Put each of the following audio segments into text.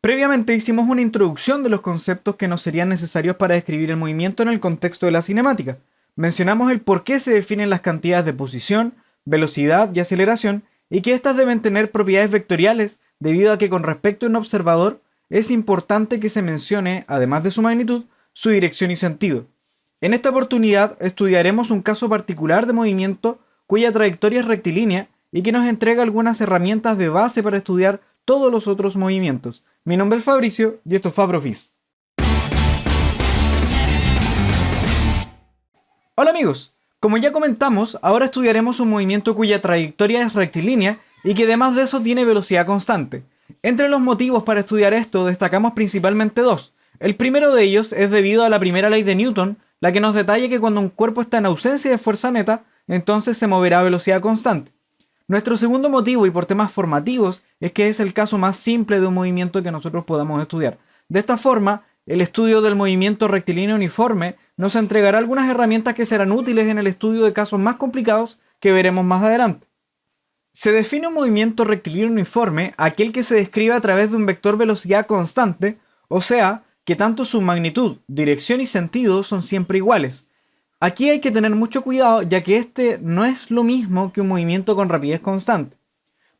Previamente hicimos una introducción de los conceptos que nos serían necesarios para describir el movimiento en el contexto de la cinemática. Mencionamos el por qué se definen las cantidades de posición, velocidad y aceleración, y que éstas deben tener propiedades vectoriales, debido a que con respecto a un observador es importante que se mencione, además de su magnitud, su dirección y sentido. En esta oportunidad estudiaremos un caso particular de movimiento cuya trayectoria es rectilínea y que nos entrega algunas herramientas de base para estudiar todos los otros movimientos. Mi nombre es Fabricio y esto es FabroFis. Hola amigos, como ya comentamos, ahora estudiaremos un movimiento cuya trayectoria es rectilínea y que además de eso tiene velocidad constante. Entre los motivos para estudiar esto destacamos principalmente dos. El primero de ellos es debido a la primera ley de Newton, la que nos detalla que cuando un cuerpo está en ausencia de fuerza neta, entonces se moverá a velocidad constante. Nuestro segundo motivo, y por temas formativos, es que es el caso más simple de un movimiento que nosotros podamos estudiar. De esta forma, el estudio del movimiento rectilíneo uniforme nos entregará algunas herramientas que serán útiles en el estudio de casos más complicados que veremos más adelante. Se define un movimiento rectilíneo uniforme aquel que se describe a través de un vector velocidad constante, o sea, que tanto su magnitud, dirección y sentido son siempre iguales. Aquí hay que tener mucho cuidado, ya que este no es lo mismo que un movimiento con rapidez constante.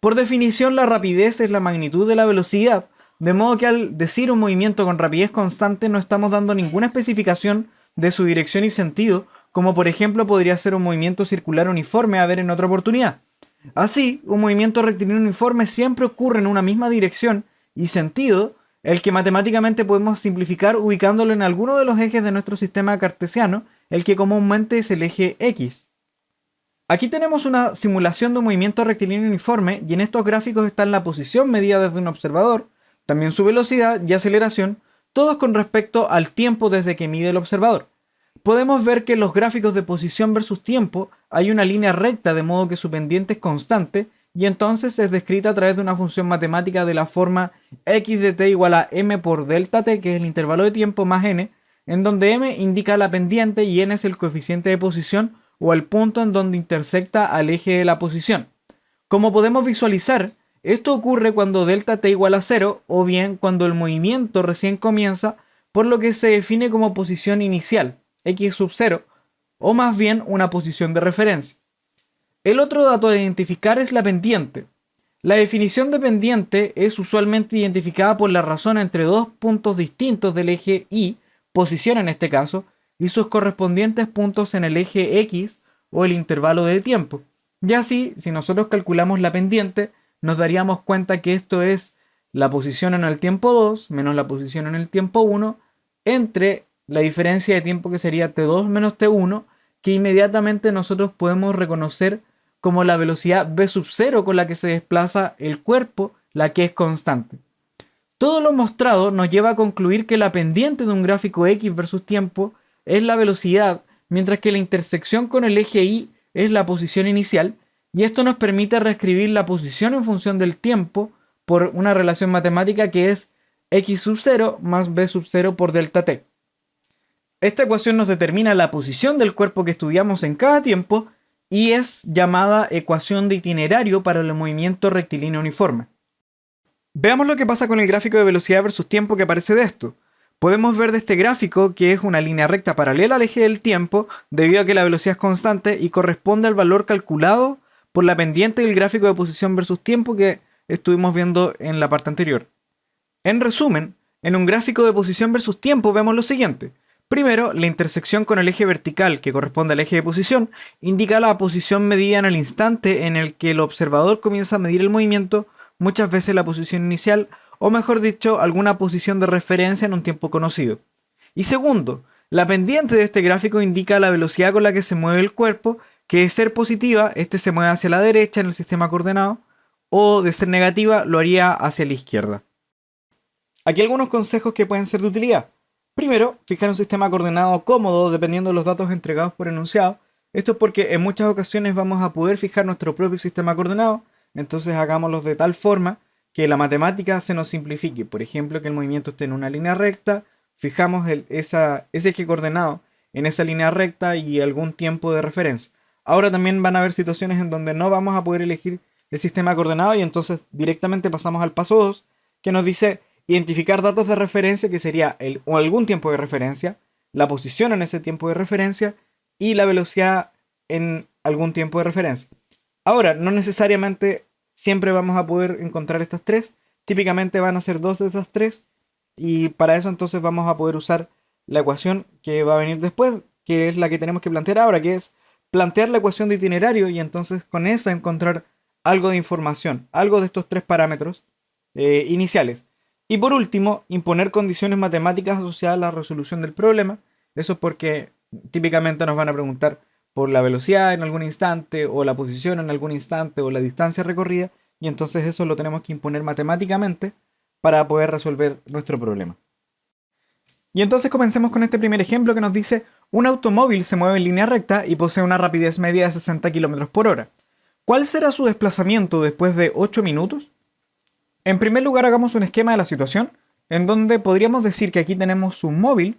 Por definición, la rapidez es la magnitud de la velocidad, de modo que al decir un movimiento con rapidez constante no estamos dando ninguna especificación de su dirección y sentido, como por ejemplo podría ser un movimiento circular uniforme a ver en otra oportunidad. Así, un movimiento rectilíneo uniforme siempre ocurre en una misma dirección y sentido, el que matemáticamente podemos simplificar ubicándolo en alguno de los ejes de nuestro sistema cartesiano, el que comúnmente es el eje X. Aquí tenemos una simulación de un movimiento rectilíneo uniforme y en estos gráficos están la posición medida desde un observador, también su velocidad y aceleración, todos con respecto al tiempo desde que mide el observador. Podemos ver que en los gráficos de posición versus tiempo hay una línea recta de modo que su pendiente es constante y entonces es descrita a través de una función matemática de la forma x de t igual a m por delta t, que es el intervalo de tiempo, más n, en donde m indica la pendiente y n es el coeficiente de posición o el punto en donde intersecta al eje de la posición. Como podemos visualizar, esto ocurre cuando delta t igual a 0 o bien cuando el movimiento recién comienza, por lo que se define como posición inicial, x sub 0, o más bien una posición de referencia. El otro dato a identificar es la pendiente. La definición de pendiente es usualmente identificada por la razón entre dos puntos distintos del eje Y, posición en este caso, y sus correspondientes puntos en el eje X o el intervalo de tiempo. Y así, si nosotros calculamos la pendiente, nos daríamos cuenta que esto es la posición en el tiempo 2 menos la posición en el tiempo 1 entre la diferencia de tiempo que sería t2 menos t1, que inmediatamente nosotros podemos reconocer como la velocidad v sub 0 con la que se desplaza el cuerpo, la que es constante. Todo lo mostrado nos lleva a concluir que la pendiente de un gráfico X versus tiempo es la velocidad, mientras que la intersección con el eje Y es la posición inicial, y esto nos permite reescribir la posición en función del tiempo por una relación matemática que es x sub 0 más v sub 0 por delta t. Esta ecuación nos determina la posición del cuerpo que estudiamos en cada tiempo y es llamada ecuación de itinerario para el movimiento rectilíneo uniforme. Veamos lo que pasa con el gráfico de velocidad versus tiempo que aparece de esto. Podemos ver de este gráfico que es una línea recta paralela al eje del tiempo debido a que la velocidad es constante y corresponde al valor calculado por la pendiente del gráfico de posición versus tiempo que estuvimos viendo en la parte anterior. En resumen, en un gráfico de posición versus tiempo vemos lo siguiente. Primero, la intersección con el eje vertical, que corresponde al eje de posición, indica la posición medida en el instante en el que el observador comienza a medir el movimiento, muchas veces la posición inicial, o mejor dicho, alguna posición de referencia en un tiempo conocido. Y segundo, la pendiente de este gráfico indica la velocidad con la que se mueve el cuerpo, que de ser positiva, este se mueve hacia la derecha en el sistema coordenado, o de ser negativa, lo haría hacia la izquierda. Aquí algunos consejos que pueden ser de utilidad. Primero, fijar un sistema coordenado cómodo dependiendo de los datos entregados por enunciado. Esto es porque en muchas ocasiones vamos a poder fijar nuestro propio sistema coordenado, entonces hagámoslo de tal forma que la matemática se nos simplifique. Por ejemplo, que el movimiento esté en una línea recta, fijamos ese eje coordenado en esa línea recta y algún tiempo de referencia. Ahora también van a haber situaciones en donde no vamos a poder elegir el sistema coordenado y entonces directamente pasamos al paso 2, que nos dice identificar datos de referencia, que sería o algún tiempo de referencia, la posición en ese tiempo de referencia y la velocidad en algún tiempo de referencia. Ahora, no necesariamente siempre vamos a poder encontrar estas tres. Típicamente van a ser dos de esas tres. Y para eso entonces vamos a poder usar la ecuación que va a venir después, que es la que tenemos que plantear ahora, que es plantear la ecuación de itinerario y entonces con esa encontrar algo de información, algo de estos tres parámetros iniciales. Y por último, imponer condiciones matemáticas asociadas a la resolución del problema. Eso es porque típicamente nos van a preguntar por la velocidad en algún instante, o la posición en algún instante, o la distancia recorrida, y entonces eso lo tenemos que imponer matemáticamente para poder resolver nuestro problema. Y entonces comencemos con este primer ejemplo que nos dice: un automóvil se mueve en línea recta y posee una rapidez media de 60 km por hora. ¿Cuál será su desplazamiento después de 8 minutos? En primer lugar, hagamos un esquema de la situación, en donde podríamos decir que aquí tenemos un móvil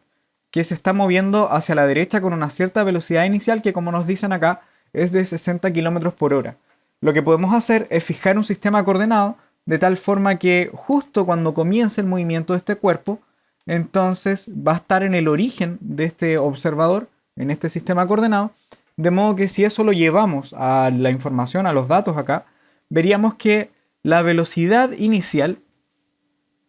que se está moviendo hacia la derecha con una cierta velocidad inicial que, como nos dicen acá, es de 60 km por hora. Lo que podemos hacer es fijar un sistema coordenado de tal forma que justo cuando comience el movimiento de este cuerpo, entonces va a estar en el origen de este observador, en este sistema coordenado, de modo que si eso lo llevamos a la información, a los datos acá, veríamos que la velocidad inicial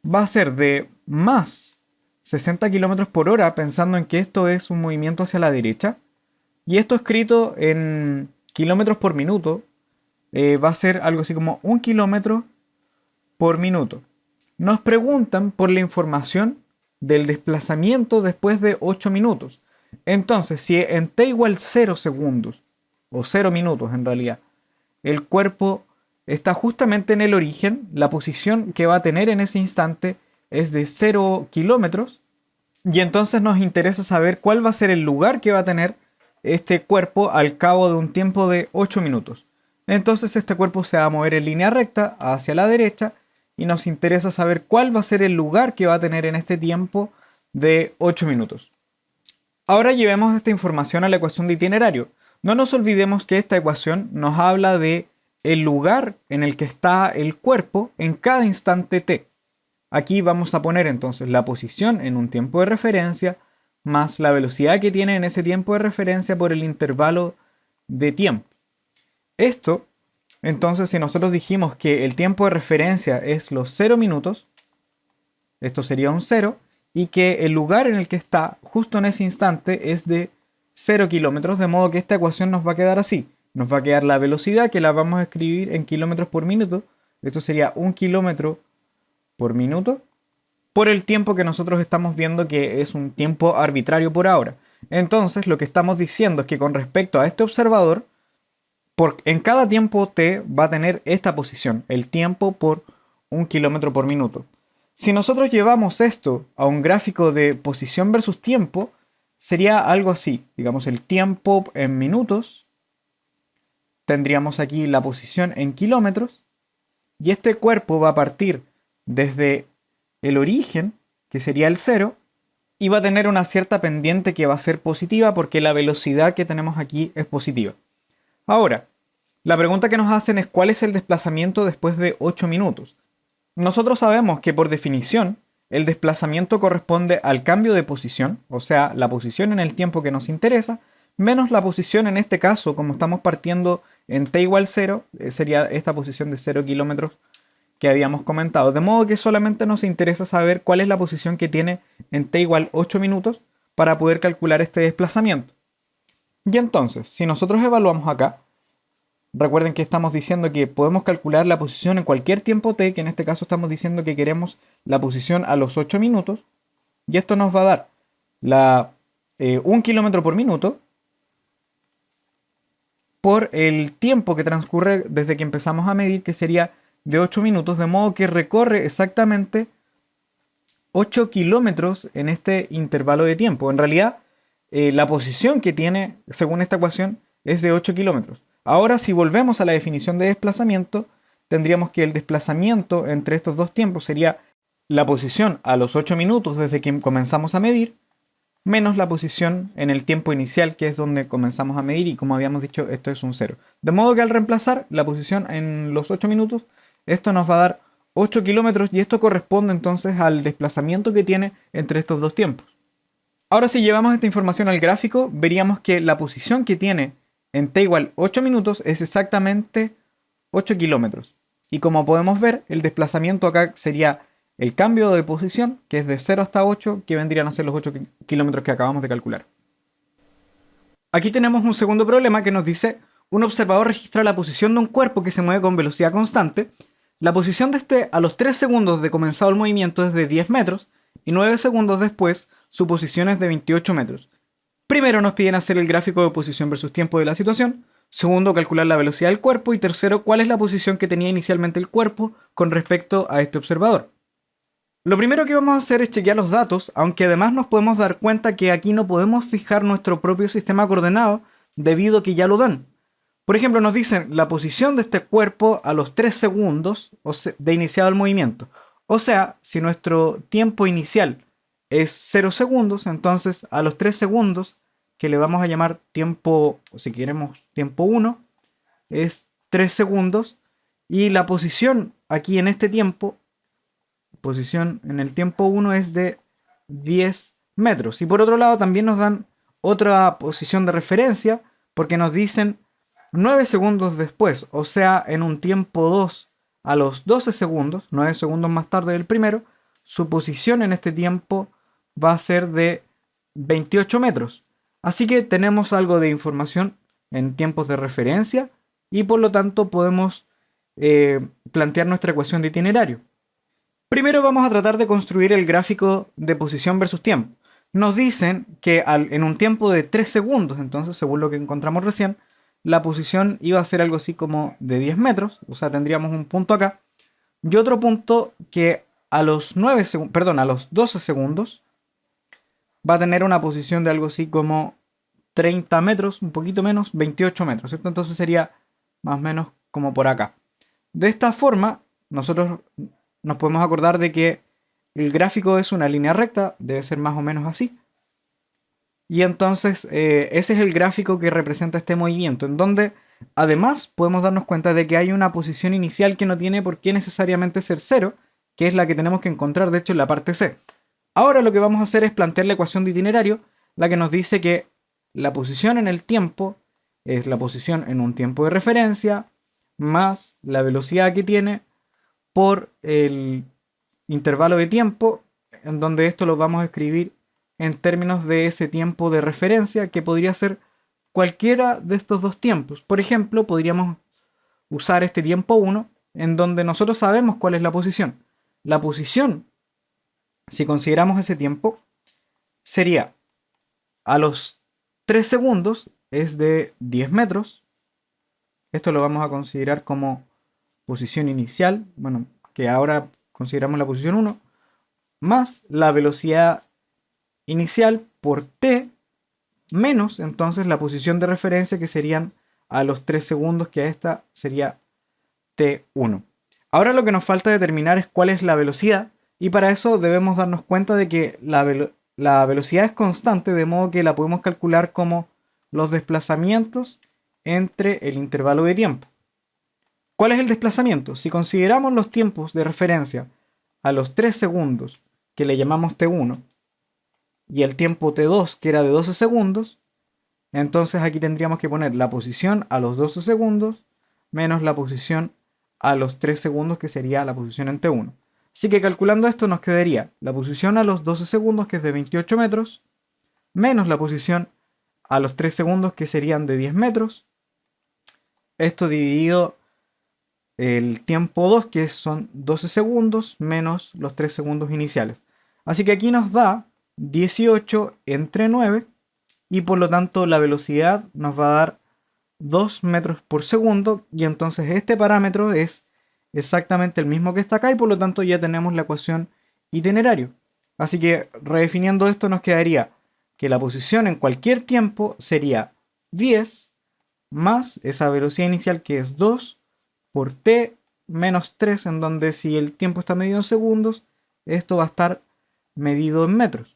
va a ser de más 60 km por hora, pensando en que esto es un movimiento hacia la derecha, y esto escrito en kilómetros por minuto, va a ser algo así como 1 kilómetro por minuto. Nos preguntan por la información del desplazamiento después de 8 minutos. Entonces, si en t igual 0 segundos, o 0 minutos en realidad, el cuerpo está justamente en el origen, la posición que va a tener en ese instante es de 0 kilómetros, y entonces nos interesa saber cuál va a ser el lugar que va a tener este cuerpo al cabo de un tiempo de 8 minutos. Entonces este cuerpo se va a mover en línea recta hacia la derecha y nos interesa saber cuál va a ser el lugar que va a tener en este tiempo de 8 minutos. Ahora llevemos esta información a la ecuación de itinerario. No nos olvidemos que esta ecuación nos habla de el lugar en el que está el cuerpo en cada instante t. Aquí vamos a poner entonces la posición en un tiempo de referencia más la velocidad que tiene en ese tiempo de referencia por el intervalo de tiempo. Esto, entonces, si nosotros dijimos que el tiempo de referencia es los 0 minutos, esto sería un 0, y que el lugar en el que está justo en ese instante es de 0 kilómetros, de modo que esta ecuación nos va a quedar así. Nos va a quedar la velocidad, que la vamos a escribir en kilómetros por minuto. Esto sería 1 kilómetro por minuto, por el tiempo que nosotros estamos viendo que es un tiempo arbitrario por ahora. Entonces, lo que estamos diciendo es que con respecto a este observador, en cada tiempo t va a tener esta posición, el tiempo por 1 kilómetro por minuto. Si nosotros llevamos esto a un gráfico de posición versus tiempo, sería algo así. Digamos, el tiempo en minutos, tendríamos aquí la posición en kilómetros, y este cuerpo va a partir desde el origen, que sería el 0, y va a tener una cierta pendiente que va a ser positiva porque la velocidad que tenemos aquí es positiva. Ahora, la pregunta que nos hacen es ¿cuál es el desplazamiento después de 8 minutos? Nosotros sabemos que por definición el desplazamiento corresponde al cambio de posición, o sea, la posición en el tiempo que nos interesa, menos la posición en este caso, como estamos partiendo en t igual 0, sería esta posición de 0 kilómetros que habíamos comentado. De modo que solamente nos interesa saber cuál es la posición que tiene en t igual 8 minutos para poder calcular este desplazamiento. Y entonces, si nosotros evaluamos acá, recuerden que estamos diciendo que podemos calcular la posición en cualquier tiempo t, que en este caso estamos diciendo que queremos la posición a los 8 minutos, y esto nos va a dar 1 kilómetro por minuto por el tiempo que transcurre desde que empezamos a medir, que sería de 8 minutos, de modo que recorre exactamente 8 kilómetros en este intervalo de tiempo. En realidad, la posición que tiene, según esta ecuación, es de 8 kilómetros. Ahora, si volvemos a la definición de desplazamiento, tendríamos que el desplazamiento entre estos dos tiempos sería la posición a los 8 minutos desde que comenzamos a medir, menos la posición en el tiempo inicial, que es donde comenzamos a medir, y como habíamos dicho, esto es un 0. De modo que al reemplazar la posición en los 8 minutos, esto nos va a dar 8 kilómetros y esto corresponde entonces al desplazamiento que tiene entre estos dos tiempos. Ahora si llevamos esta información al gráfico, veríamos que la posición que tiene en t igual 8 minutos es exactamente 8 kilómetros. Y como podemos ver, el desplazamiento acá sería el cambio de posición, que es de 0 hasta 8, que vendrían a ser los 8 kilómetros que acabamos de calcular. Aquí tenemos un segundo problema que nos dice: un observador registra la posición de un cuerpo que se mueve con velocidad constante. La posición de este a los 3 segundos de comenzado el movimiento es de 10 metros y 9 segundos después su posición es de 28 metros. Primero nos piden hacer el gráfico de posición versus tiempo de la situación. Segundo, calcular la velocidad del cuerpo. Y tercero, cuál es la posición que tenía inicialmente el cuerpo con respecto a este observador. Lo primero que vamos a hacer es chequear los datos, aunque además nos podemos dar cuenta que aquí no podemos fijar nuestro propio sistema de coordenado debido a que ya lo dan. Por ejemplo, nos dicen la posición de este cuerpo a los 3 segundos de iniciado el movimiento. O sea, si nuestro tiempo inicial es 0 segundos, entonces a los 3 segundos, que le vamos a llamar tiempo, o si queremos tiempo 1, es 3 segundos. Y la posición aquí en este tiempo, posición en el tiempo 1 es de 10 metros. Y por otro lado también nos dan otra posición de referencia, porque nos dicen 9 segundos después, o sea, en un tiempo 2 a los 12 segundos, 9 segundos más tarde del primero, su posición en este tiempo va a ser de 28 metros. Así que tenemos algo de información en tiempos de referencia y por lo tanto podemos plantear nuestra ecuación de itinerario. Primero vamos a tratar de construir el gráfico de posición versus tiempo. Nos dicen que en un tiempo de 3 segundos, entonces según lo que encontramos recién, la posición iba a ser algo así como de 10 metros, o sea, tendríamos un punto acá, y otro punto que a los 12 segundos va a tener una posición de algo así como 30 metros, un poquito menos, 28 metros, ¿cierto? Entonces sería más o menos como por acá. De esta forma, nosotros nos podemos acordar de que el gráfico es una línea recta, debe ser más o menos así. Y entonces ese es el gráfico que representa este movimiento, en donde además podemos darnos cuenta de que hay una posición inicial que no tiene por qué necesariamente ser 0, que es la que tenemos que encontrar de hecho en la parte C. Ahora lo que vamos a hacer es plantear la ecuación de itinerario, la que nos dice que la posición en el tiempo es la posición en un tiempo de referencia más la velocidad que tiene por el intervalo de tiempo, en donde esto lo vamos a escribir en términos de ese tiempo de referencia, que podría ser cualquiera de estos dos tiempos. Por ejemplo, podríamos usar este tiempo 1, en donde nosotros sabemos cuál es la posición. La posición, si consideramos ese tiempo, sería a los 3 segundos es de 10 metros. Esto lo vamos a considerar como posición inicial, bueno, que ahora consideramos la posición 1, más la velocidad inicial por t, menos entonces la posición de referencia, que serían a los 3 segundos, que a esta sería t1. Ahora lo que nos falta determinar es cuál es la velocidad, y para eso debemos darnos cuenta de que la velocidad es constante, de modo que la podemos calcular como los desplazamientos entre el intervalo de tiempo. ¿Cuál es el desplazamiento? Si consideramos los tiempos de referencia a los 3 segundos, que le llamamos t1, y el tiempo t2, que era de 12 segundos, entonces aquí tendríamos que poner la posición a los 12 segundos menos la posición a los 3 segundos, que sería la posición en t1. Así que calculando esto nos quedaría la posición a los 12 segundos, que es de 28 metros, menos la posición a los 3 segundos, que serían de 10 metros. Esto dividido el tiempo 2, que son 12 segundos, menos los 3 segundos iniciales. Así que aquí nos da 18 entre 9, y por lo tanto la velocidad nos va a dar 2 metros por segundo, y entonces este parámetro es exactamente el mismo que está acá, y por lo tanto ya tenemos la ecuación itinerario. Así que redefiniendo esto nos quedaría que la posición en cualquier tiempo sería 10 más esa velocidad inicial, que es 2 por t menos 3, en donde si el tiempo está medido en segundos, esto va a estar medido en metros.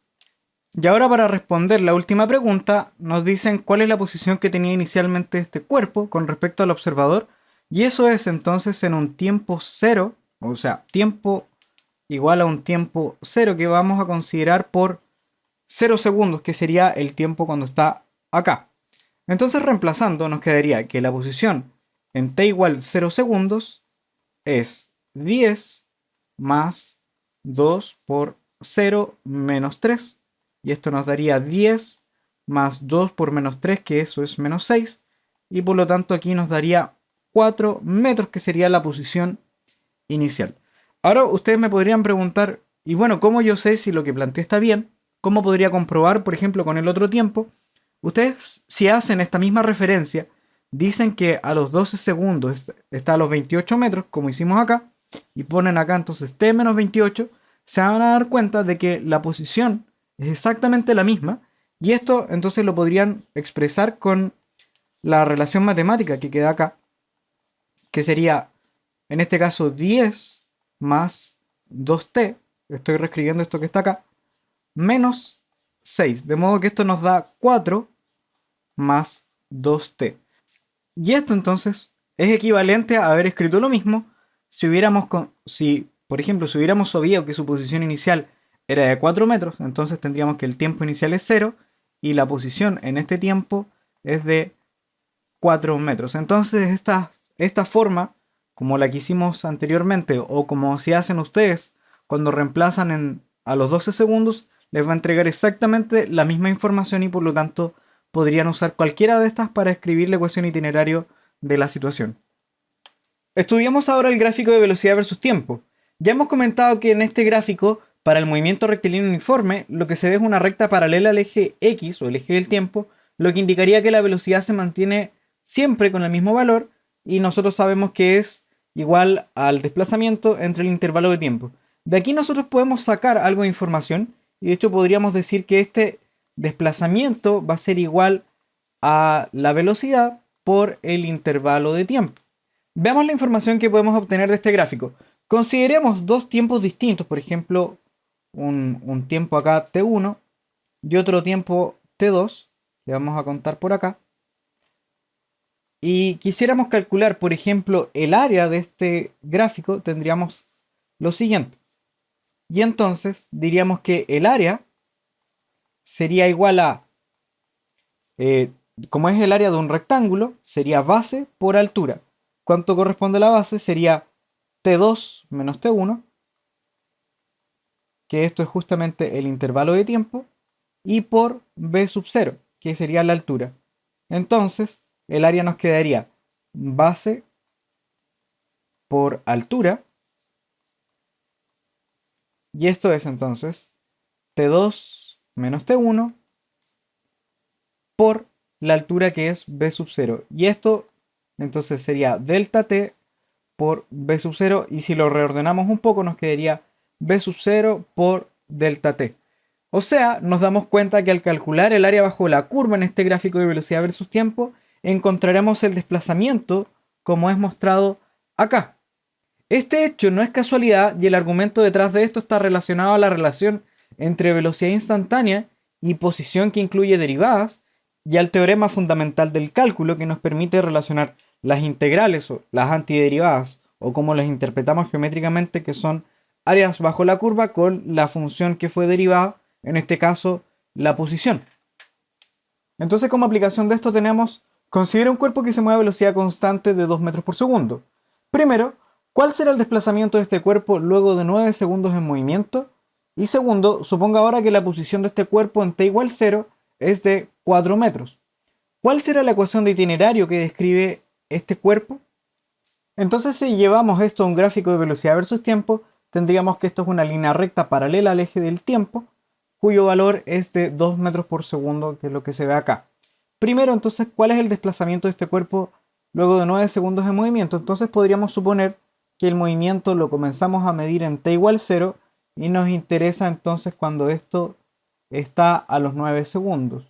Y ahora, para responder la última pregunta, nos dicen cuál es la posición que tenía inicialmente este cuerpo con respecto al observador, y eso es entonces en un tiempo 0 o sea, tiempo igual a un tiempo 0 que vamos a considerar por 0 segundos, que sería el tiempo cuando está acá. Entonces reemplazando nos quedaría que la posición en t igual 0 segundos es 10 más 2 por 0 menos 3. Y esto nos daría 10 más 2 por menos 3, que eso es menos 6. Y por lo tanto aquí nos daría 4 metros, que sería la posición inicial. Ahora ustedes me podrían preguntar, y bueno, ¿cómo yo sé si lo que planteé está bien? ¿Cómo podría comprobar, por ejemplo, con el otro tiempo? Ustedes, si hacen esta misma referencia, dicen que a los 12 segundos está a los 28 metros, como hicimos acá, y ponen acá entonces t menos 28, se van a dar cuenta de que la posición es exactamente la misma, y esto entonces lo podrían expresar con la relación matemática que queda acá, que sería en este caso 10 más 2t, estoy reescribiendo esto que está acá, menos 6, de modo que esto nos da 4 más 2t. Y esto entonces es equivalente a haber escrito lo mismo si por ejemplo, si hubiéramos sabido que su posición inicial era de 4 metros, entonces tendríamos que el tiempo inicial es 0 y la posición en este tiempo es de 4 metros. Entonces esta forma, como la que hicimos anteriormente o como si hacen ustedes cuando reemplazan a los 12 segundos, les va a entregar exactamente la misma información y por lo tanto podrían usar cualquiera de estas para escribir la ecuación itinerario de la situación. Estudiamos ahora el gráfico de velocidad versus tiempo. Ya hemos comentado que en este gráfico, para el movimiento rectilíneo uniforme, lo que se ve es una recta paralela al eje X o el eje del tiempo, lo que indicaría que la velocidad se mantiene siempre con el mismo valor y nosotros sabemos que es igual al desplazamiento entre el intervalo de tiempo. De aquí nosotros podemos sacar algo de información y de hecho podríamos decir que este desplazamiento va a ser igual a la velocidad por el intervalo de tiempo. Veamos la información que podemos obtener de este gráfico. Consideremos dos tiempos distintos, por ejemplo, un tiempo acá t1 y otro tiempo t2, que vamos a contar por acá. Y quisiéramos calcular, por ejemplo, el área de este gráfico, tendríamos lo siguiente. Y entonces diríamos que el área sería igual a, como es el área de un rectángulo, sería base por altura. ¿Cuánto corresponde a la base? Sería t2 menos t1, que esto es justamente el intervalo de tiempo, y por b sub 0, que sería la altura. Entonces, el área nos quedaría base por altura, y esto es entonces t2 menos t1 por la altura que es b sub 0. Y esto entonces sería delta t por b sub 0, y si lo reordenamos un poco nos quedaría b sub 0 por delta t. O sea, nos damos cuenta que al calcular el área bajo la curva en este gráfico de velocidad versus tiempo, encontraremos el desplazamiento como es mostrado acá. Este hecho no es casualidad y el argumento detrás de esto está relacionado a la relación entre velocidad instantánea y posición que incluye derivadas y al teorema fundamental del cálculo que nos permite relacionar las integrales o las antiderivadas o como las interpretamos geométricamente, que son áreas bajo la curva, con la función que fue derivada, en este caso la posición. Entonces, como aplicación de esto tenemos: considera un cuerpo que se mueve a velocidad constante de 2 metros por segundo. Primero, ¿cuál será el desplazamiento de este cuerpo luego de 9 segundos en movimiento? Y segundo, suponga ahora que la posición de este cuerpo en t igual 0 es de 4 metros. ¿Cuál será la ecuación de itinerario que describe este cuerpo? Entonces, si llevamos esto a un gráfico de velocidad versus tiempo, tendríamos que esto es una línea recta paralela al eje del tiempo, cuyo valor es de 2 metros por segundo, que es lo que se ve acá. Primero, entonces, ¿cuál es el desplazamiento de este cuerpo luego de 9 segundos de movimiento? Entonces podríamos suponer que el movimiento lo comenzamos a medir en t igual 0 y nos interesa entonces cuando esto está a los 9 segundos.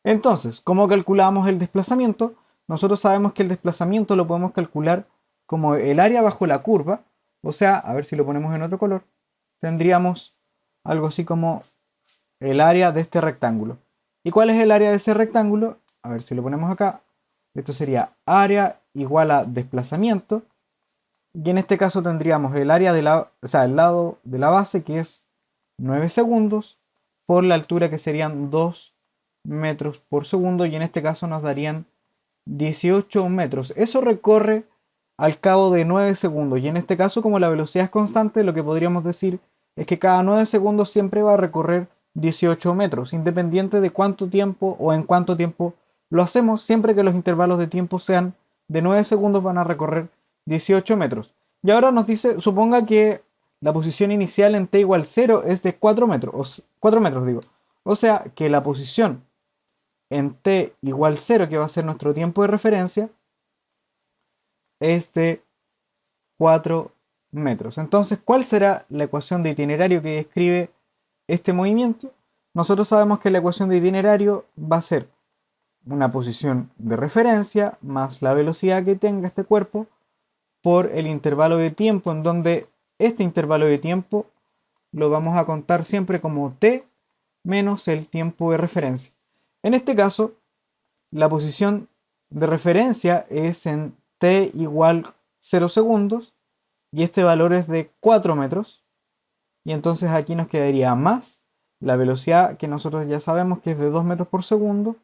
Entonces, ¿cómo calculamos el desplazamiento? Nosotros sabemos que el desplazamiento lo podemos calcular como el área bajo la curva, o sea, a ver si lo ponemos en otro color, tendríamos algo así como el área de este rectángulo. ¿Y cuál es el área de ese rectángulo? A ver si lo ponemos acá. Esto sería área igual a desplazamiento Y en este caso tendríamos el área de el lado de la base, que es 9 segundos, por la altura, que serían 2 metros por segundo, y en este caso nos darían 18 metros. Eso recorre al cabo de 9 segundos, y en este caso, como la velocidad es constante, lo que podríamos decir es que cada 9 segundos siempre va a recorrer 18 metros, independiente de cuánto tiempo o en cuánto tiempo lo hacemos. Siempre que los intervalos de tiempo sean de 9 segundos van a recorrer 18 metros. Y ahora nos dice, suponga que la posición inicial en t igual 0 es de 4 metros, 4 metros digo. O sea que la posición en t igual 0, que va a ser nuestro tiempo de referencia, es de 4 metros. Entonces, ¿cuál será la ecuación de itinerario que describe este movimiento? Nosotros sabemos que la ecuación de itinerario va a ser una posición de referencia más la velocidad que tenga este cuerpo por el intervalo de tiempo, en donde este intervalo de tiempo lo vamos a contar siempre como t menos el tiempo de referencia. En este caso, la posición de referencia es en t igual 0 segundos, y este valor es de 4 metros, y entonces aquí nos quedaría más la velocidad, que nosotros ya sabemos que es de 2 metros por segundo,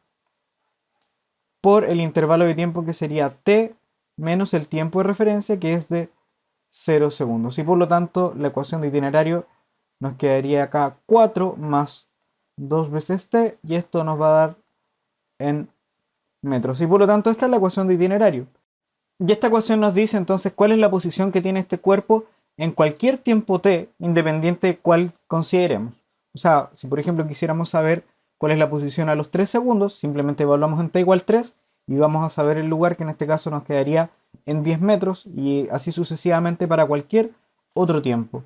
por el intervalo de tiempo, que sería t menos el tiempo de referencia, que es de 0 segundos. Y por lo tanto, la ecuación de itinerario nos quedaría acá 4 más 2 veces t, y esto nos va a dar en metros. Y por lo tanto, esta es la ecuación de itinerario. Y esta ecuación nos dice entonces cuál es la posición que tiene este cuerpo en cualquier tiempo t, independiente de cuál consideremos. O sea, si por ejemplo quisiéramos saber cuál es la posición a los 3 segundos, simplemente evaluamos en t igual 3 y vamos a saber el lugar, que en este caso nos quedaría en 10 metros, y así sucesivamente para cualquier otro tiempo.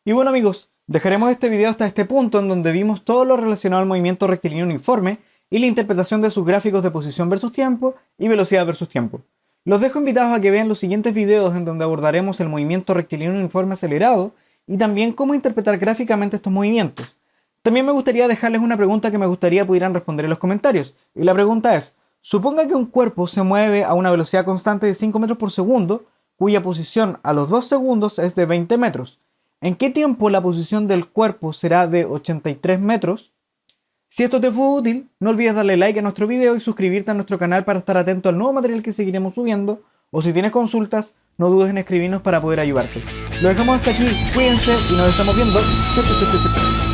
Y bueno amigos, dejaremos este video hasta este punto, en donde vimos todo lo relacionado al movimiento rectilíneo uniforme y la interpretación de sus gráficos de posición versus tiempo y velocidad versus tiempo. Los dejo invitados a que vean los siguientes videos, en donde abordaremos el movimiento rectilíneo uniforme acelerado y también cómo interpretar gráficamente estos movimientos. También me gustaría dejarles una pregunta que me gustaría pudieran responder en los comentarios. Y la pregunta es, suponga que un cuerpo se mueve a una velocidad constante de 5 metros por segundo, cuya posición a los 2 segundos es de 20 metros. ¿En qué tiempo la posición del cuerpo será de 83 metros? Si esto te fue útil, no olvides darle like a nuestro video y suscribirte a nuestro canal para estar atento al nuevo material que seguiremos subiendo, o si tienes consultas, no dudes en escribirnos para poder ayudarte. Lo dejamos hasta aquí, cuídense y nos estamos viendo. Chau, chau, chau, chau.